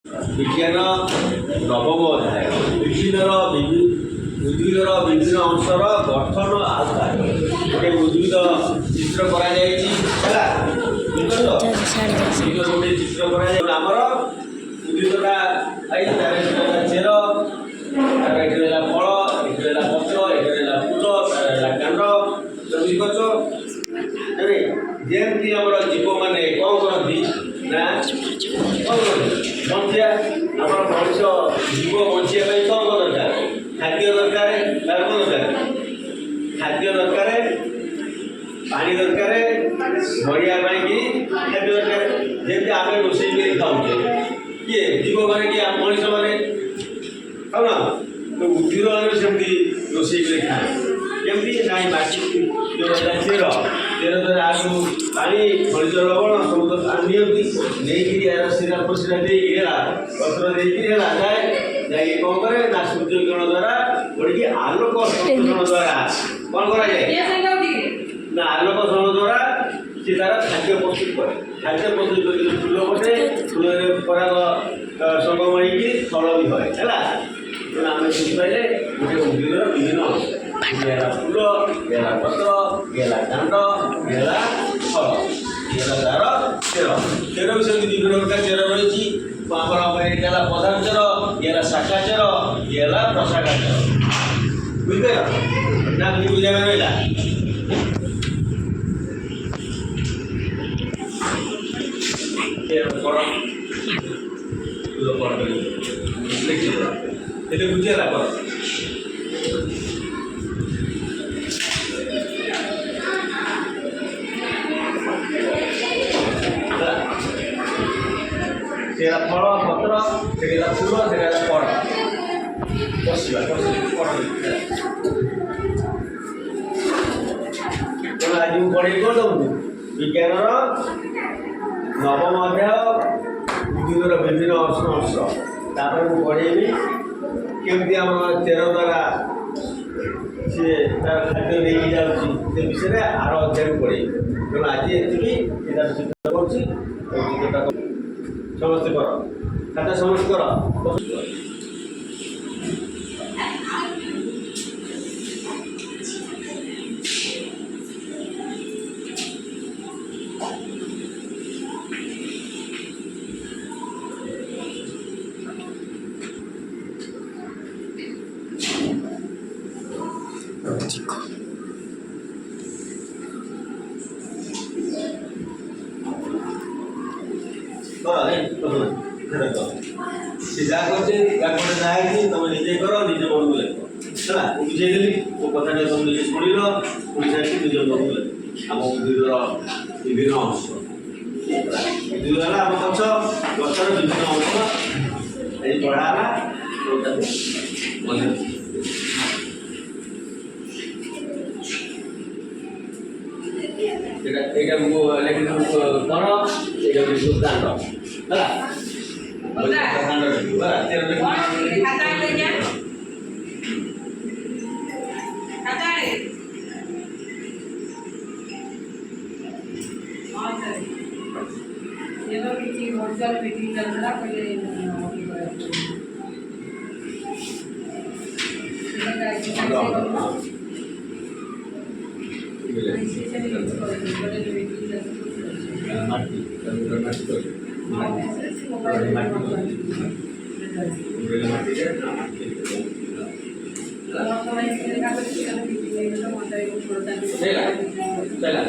विज्ञान नवम अध्याय विभिन्नर उद्भिदर विभिन्न अंशर गठन आधार गोटे उद्भिद चित्र गोटे चित्र आमर उद्भिदटा चेर एटा फल एटा पत्र एटा फूल एटा कांड बुझीपार जमी आम जीव मैंने कौन करती ना बंचिया आम मनुष्य जीव बंचिया कौन दरकार खाद्य दरकार तार कौन दरकार खाद्य दरकार पानी दरकार बढ़िया खाद्य दरकार जमी आम रोषे खाऊे किए जीव मैंने कि मनुष्य मैंने खाऊना तो उद्भिद मैंने सेमती रोषे खाए केमती ना माटी जो चेर चेर द्वारा आलू पानी खनिज लवण सब नियंती नहीं यार सिरा पसिरा देला पत्र देला जाए जाए कौन करे ना सूर्य किरण द्वारा बढ़ी आलोक संश्लेषण द्वारा कौन करा जाए ना आलोक संश्लेषण द्वारा से तार खाद्य प्रस्तुत करे खाद्य प्रस्तुत कर फूल बटे फूल पराग संगम हो फल भी है आम बुझिपारे गोटे उद्भिदर विभिन्न अंश गेला फूल गेला पत्र गेला कांड गेला फल गेला तार चेर चेर भी सेमती विभिन्न प्रकार चेर रही गेला पदार्थर गेला शाखा चेर गेला प्रशाखा चेर बुझे ना बुझा रहा बुझेगा सेटा फल पत्र सेटा फूल सेटा फल बसवा आज पढ़े कौन तुमको विज्ञान नवम अध्याय उद्भिदर विभिन्न अंश तापर मुझे पढ़ेबी केमती आम चेर द्वारा सी तार खाद्य नहीं जाऊँगी से विषय में आर अध्याय पढ़े तेणु आज ये चिंता कर समस्त कर खाता समस्त कर सीधा करते तुम निजे कर निजे मन को लिख है बुझेदेली वो कथा तुम निजे शुण शुणी सारी निज मन को लिख आम उद्भिदर विभिन्न अंश उद्भिद है आम गच गचर विभिन्न अंश ये पढ़ाला मन এটা লেখি কর এটা কাণ্ড चला